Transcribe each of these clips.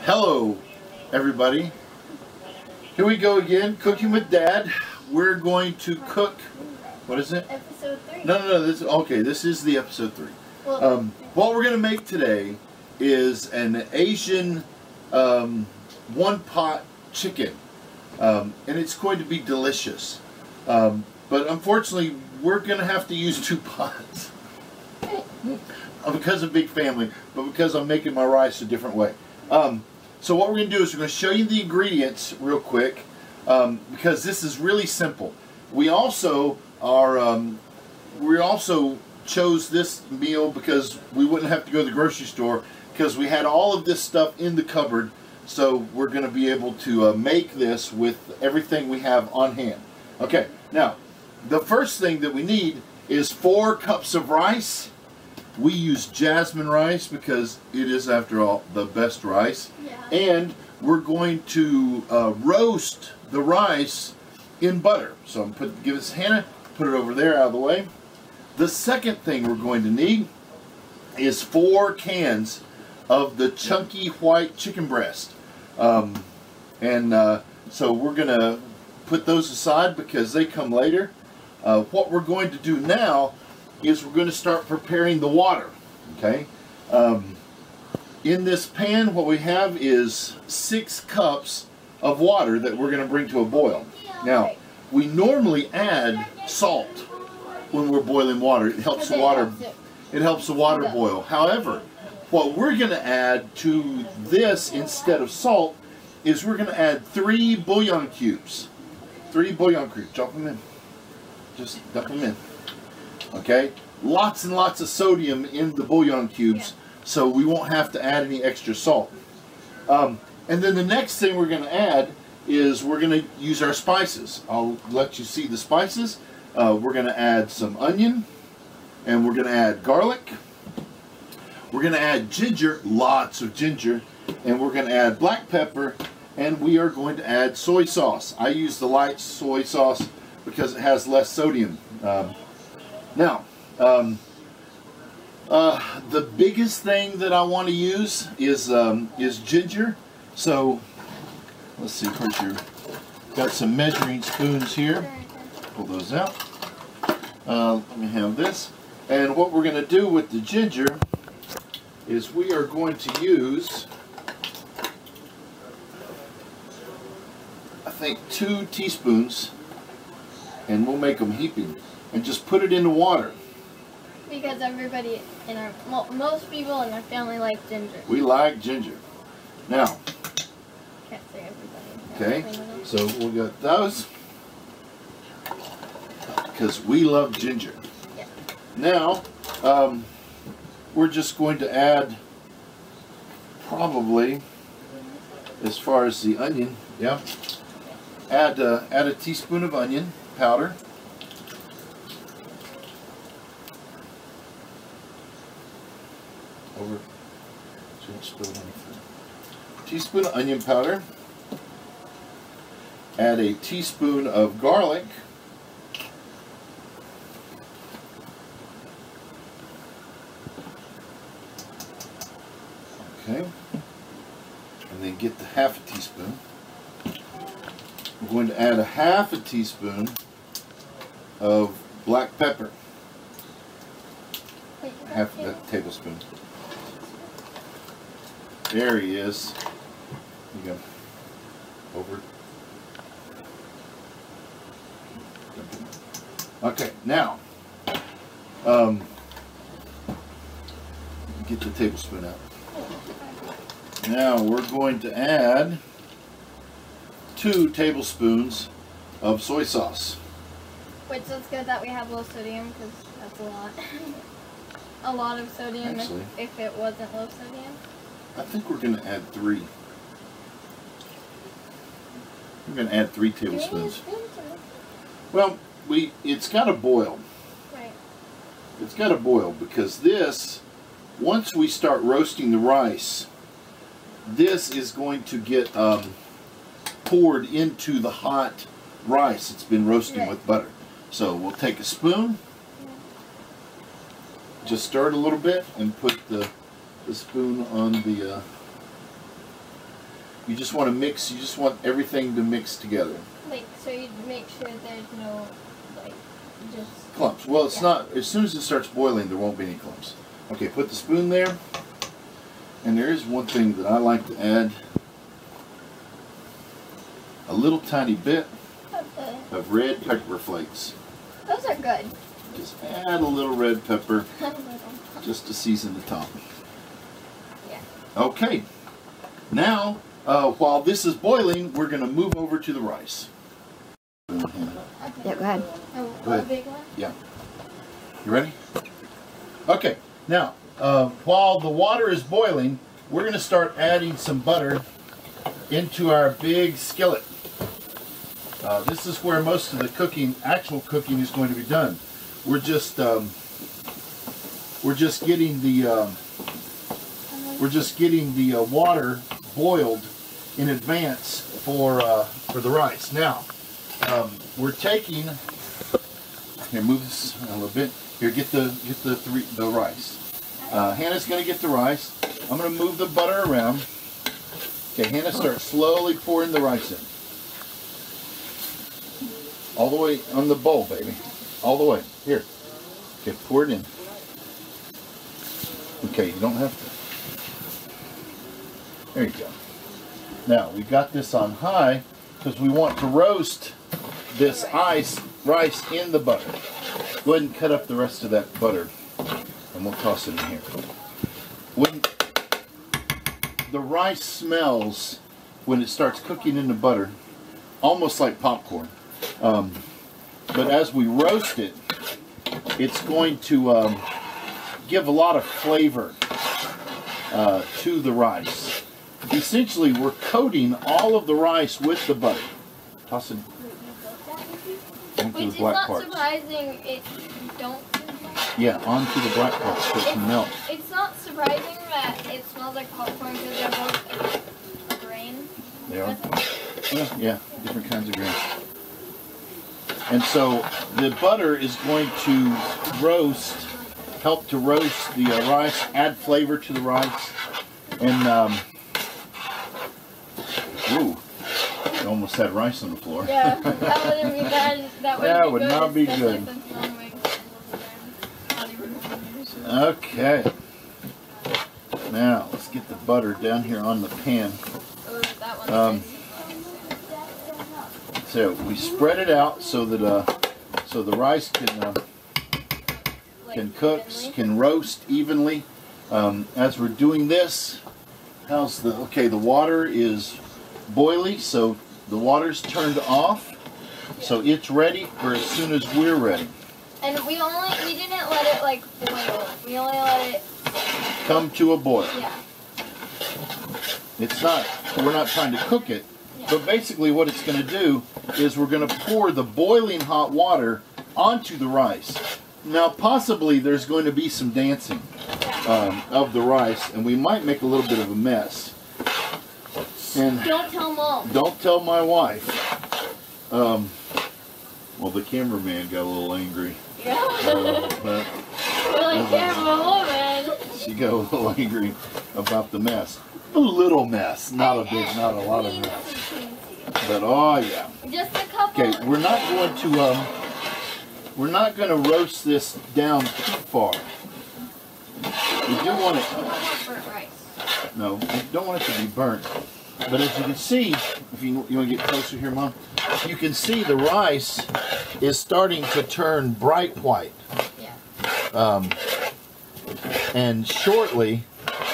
Hello, everybody. Here we go again, cooking with Dad. We're going to cook. What is it? Episode 3. No. This is the episode 3. Well, what we're going to make today is an Asian one-pot chicken, and it's going to be delicious. But unfortunately, we're going to have to use 2 pots because of big family, but because I'm making my rice a different way. So what we're going to do is we're going to show you the ingredients real quick, because this is really simple. We also chose this meal because we wouldn't have to go to the grocery store, because we had all of this stuff in the cupboard. So we're going to be able to make this with everything we have on hand. Okay, now the first thing that we need is 4 cups of rice. We use jasmine rice because it is, after all, the best rice. yeah. And we're going to roast the rice in butter. So I'm give this to Hannah, put it over there out of the way. The second thing we're going to need is 4 cans of the chunky white chicken breast. So we're going to put those aside because they come later. What we're going to do now is we're going to start preparing the water. Okay. In this pan, what we have is 6 cups of water that we're going to bring to a boil. Now, we normally add salt when we're boiling water. It helps the water. It helps the water boil. However, what we're going to add to this instead of salt is we're going to add 3 bouillon cubes. 3 bouillon cubes. Drop them in. Just dump them in. Okay, lots and lots of sodium in the bouillon cubes, so we won't have to add any extra salt. And then the next thing we're going to add is we're going to use our spices. I'll let you see the spices. We're going to add some onion, and we're going to add garlic. We're going to add ginger, lots of ginger, and we're going to add black pepper, and we are going to add soy sauce. I use the light soy sauce because it has less sodium. Now, the biggest thing that I want to use is ginger. So, let's see, where's your, got some measuring spoons here. Pull those out. Let me have this. And what we're going to do with the ginger is we are going to use, I think, 2 teaspoons, and we'll make them heaping. And just put it in the water. Because everybody in our, most people in our family like ginger. We like ginger. Now, Can't say everybody. okay, so we got those because we love ginger. Yeah. Now, we're just going to add probably, as far as the onion, yeah, add a teaspoon of onion powder. Over, so don't spill anything. Teaspoon of onion powder. Add a teaspoon of garlic. Okay. And then get the half a teaspoon. We're going to add a half a teaspoon of black pepper. Half of that tablespoon. There he is. There you go. Over. Okay, now, get the tablespoon out. Now we're going to add 2 tablespoons of soy sauce. Which is good that we have low sodium, because that's a lot. A lot of sodium. Actually, if it wasn't low sodium. I think we're going to add 3. We're going to add 3 tablespoons. Well, it's got to boil. Right. It's got to boil because this, once we start roasting the rice, this is going to get poured into the hot rice it's been roasting with butter. So we'll take a spoon, just stir it a little bit, and put the spoon on the You just want to mix. You just want everything to mix together. Like, so you make sure there's no, like, just... Clumps. Well, it's not. As soon as it starts boiling, there won't be any clumps. Okay, put the spoon there. And there is one thing that I like to add. A little tiny bit of red pepper flakes. Those are good. Just add a little red pepper just to season the top. Yeah. Okay. Now, while this is boiling, we're going to move over to the rice. Okay. Yeah, go ahead. Go ahead. A big one? Yeah. You ready? Okay. Now, while the water is boiling, we're going to start adding some butter into our big skillet. This is where most of the cooking, actual cooking, is going to be done. We're just getting the water boiled in advance for the rice. Now, we're taking. Here, move this a little bit. Here, get the rice. Hannah's going to get the rice. I'm going to move the butter around. Okay, Hannah, start slowly pouring the rice in. All the way on the bowl, baby. All the way. Here. Okay, pour it in. Okay, you don't have to. There you go. Now, we've got this on high because we want to roast this rice in the butter. Go ahead and cut up the rest of that butter and we'll toss it in here. When the rice smells, when it starts cooking in the butter, almost like popcorn. But as we roast it, it's going to give a lot of flavor to the rice. Essentially, we're coating all of the rice with the butter. Toss it onto the black parts. It's not surprising it don't... Yeah, onto the black parts so it can melt. It's not surprising that it smells like popcorn because they're both a grain. They are? Yeah, different kinds of grains. And so the butter is going to help to roast the rice, add flavor to the rice, and ooh, you almost had rice on the floor. Yeah, that wouldn't be bad. That would not be good. Okay. Now let's get the butter down here on the pan. So we spread it out so that so the rice can cook, can roast evenly. As we're doing this, the water is boiling, so the water's turned off, so it's ready for as soon as we're ready. And we didn't let it like boil. We only let it come to a boil. Yeah. We're not trying to cook it. But basically what it's going to do is we're going to pour the boiling hot water onto the rice. Now possibly there's going to be some dancing of the rice, and we might make a little bit of a mess. And don't tell Mom. Don't tell my wife. Well, the cameraman got a little angry. Yeah. But we're like, camerawoman. She got a little angry about the mess. A little mess, not a lot of mess. But oh yeah. Just a couple. Okay, we're not going to roast this down too far. We do want it. Burnt rice. No, we don't want it to be burnt. But as you can see, if you want to get closer here, Mom, you can see the rice is starting to turn bright white. Yeah. And shortly,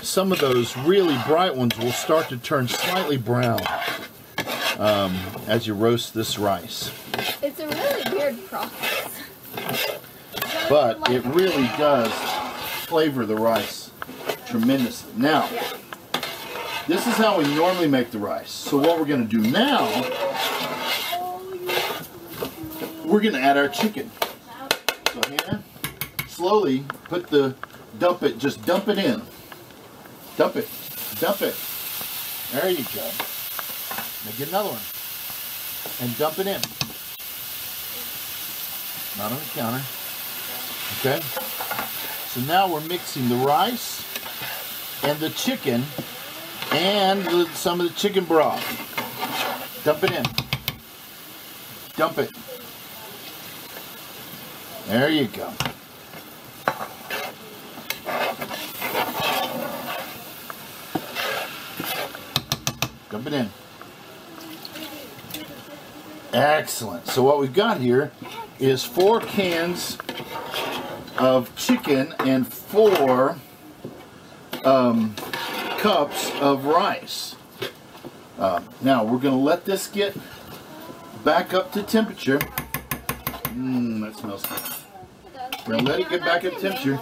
some of those really bright ones will start to turn slightly brown as you roast this rice. It's a really weird process. But it really does flavor the rice tremendously. Now, this is how we normally make the rice. So what we're going to do now, we're going to add our chicken. So Hannah, slowly just dump it in. Dump it. There you go. Now get another one. And dump it in. Not on the counter. Okay? So now we're mixing the rice and the chicken And some of the chicken broth. Dump it in. Dump it. There you go. Dump it in. Excellent. So what we've got here is 4 cans of chicken and 4 cups of rice. Now we're going to let this get back up to temperature. That smells good. We're going to let it get back up to temperature.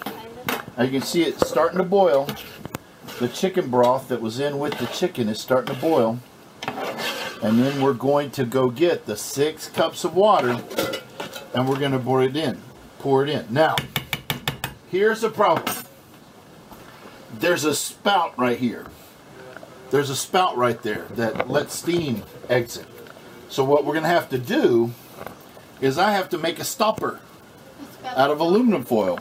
Now you can see it starting to boil. The chicken broth that was in with the chicken is starting to boil. And then we're going to go get the 6 cups of water and we're going to pour it in. Now, here's the problem. There's a spout right here. There's a spout right there that lets steam exit. So what we're going to have to do is I have to make a stopper out of aluminum foil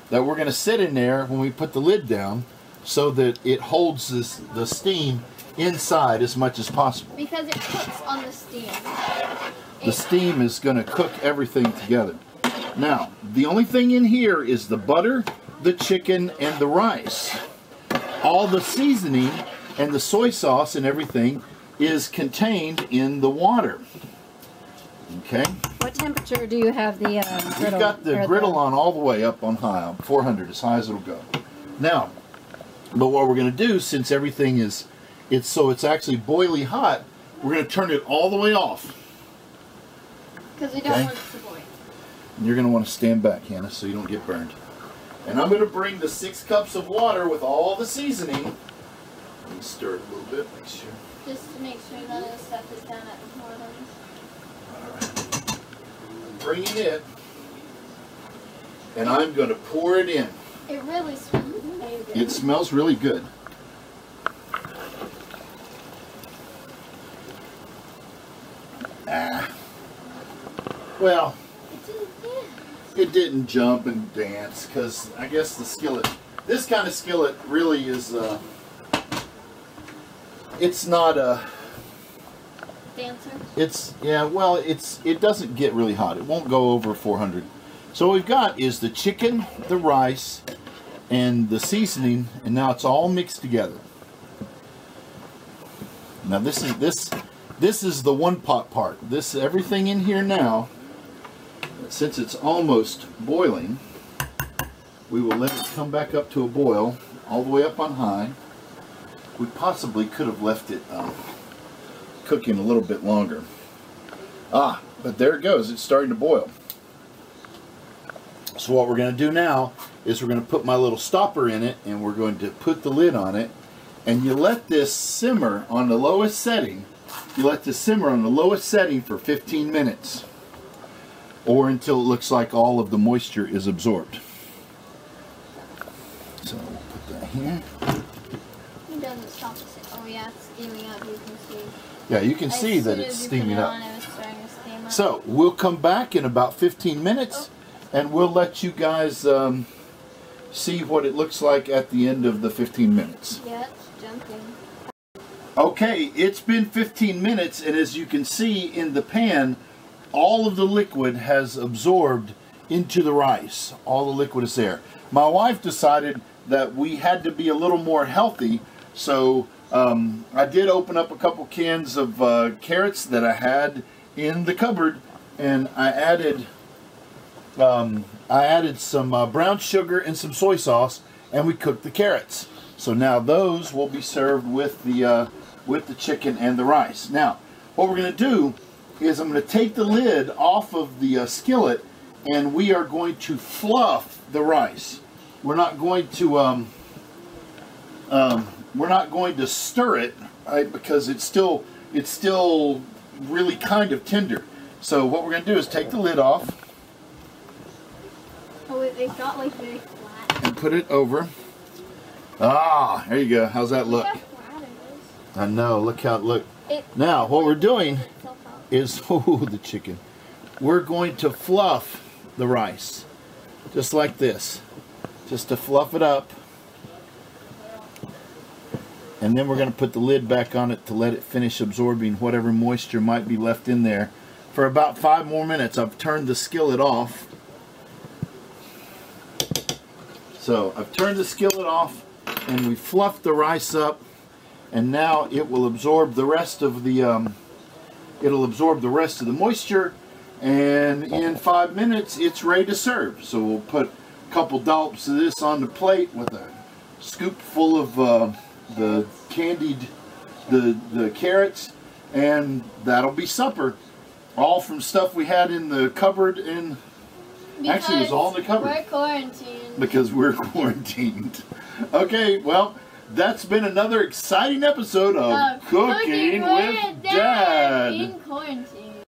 that we're going to sit in there when we put the lid down so that it holds the steam inside as much as possible. Because it cooks on the steam. The steam is going to cook everything together. Now, the only thing in here is the butter, the chicken, and the rice. All the seasoning and the soy sauce and everything is contained in the water. Okay? What temperature do you have the griddle? We've got the griddle on all the way up on high, 400, as high as it'll go. Now, but what we're going to do, since everything is, it's actually boiling hot, we're going to turn it all the way off. Because we don't want it to boil. And you're going to want to stand back, Hannah, so you don't get burned. And I'm going to bring the 6 cups of water with all the seasoning. Let me stir it a little bit, make sure. Just to make sure that it stuff is down at the bottom. Alright. I'm bringing it. And I'm going to pour it in. It really smells amazing. It smells really good. Well, it didn't jump and dance because I guess the skillet, this kind of skillet really is, it's not a dancer. It's, yeah, well, it doesn't get really hot. It won't go over 400. So what we've got is the chicken, the rice, and the seasoning, and now it's all mixed together. Now this is the one pot part. This, everything in here now, since it's almost boiling, we will let it come back up to a boil, all the way up on high. We possibly could have left it cooking a little bit longer. But there it goes. It's starting to boil. So what we're going to do now is we're going to put my little stopper in it, and we're going to put the lid on it. And you let this simmer on the lowest setting. You let this simmer on the lowest setting for 15 minutes. Or until it looks like all of the moisture is absorbed. So we'll put that here. It doesn't stop the steam. Oh yeah, it's steaming up, you can see. Yeah, you can see that it's steaming up. It was starting to steam up. So we'll come back in about 15 minutes and we'll let you guys see what it looks like at the end of the 15 minutes. Yeah, it's jumping. Okay, it's been 15 minutes, and as you can see in the pan, all of the liquid has absorbed into the rice. All the liquid is there. My wife decided that we had to be a little more healthy, so I did open up a couple cans of carrots that I had in the cupboard, and I added some brown sugar and some soy sauce, and we cooked the carrots. So now those will be served with the chicken and the rice. Now, what we're going to do is I'm going to take the lid off of the skillet, and we are going to fluff the rice. We're not going to stir it, right? Because it's still really kind of tender. So what we're going to do is take the lid off. Oh, it got like very flat. And put it over. Ah, there you go. How's that look? Look how flat it is. I know. Look how it looked. Now, what we're doing is, oh, the chicken. We're going to fluff the rice, just like this, just to fluff it up. And then we're going to put the lid back on it to let it finish absorbing whatever moisture might be left in there for about 5 more minutes. I've turned the skillet off. So I've turned the skillet off and we fluffed the rice up, and now it will absorb the rest of the moisture, and in 5 minutes it's ready to serve. So we'll put a couple dollops of this on the plate with a scoop full of the candied the carrots, and that'll be supper, all from stuff we had in the cupboard. And actually it was all in the cupboard. We're quarantined. Because we're quarantined. Okay, well, that's been another exciting episode of Cooking with Dad. In quarantine.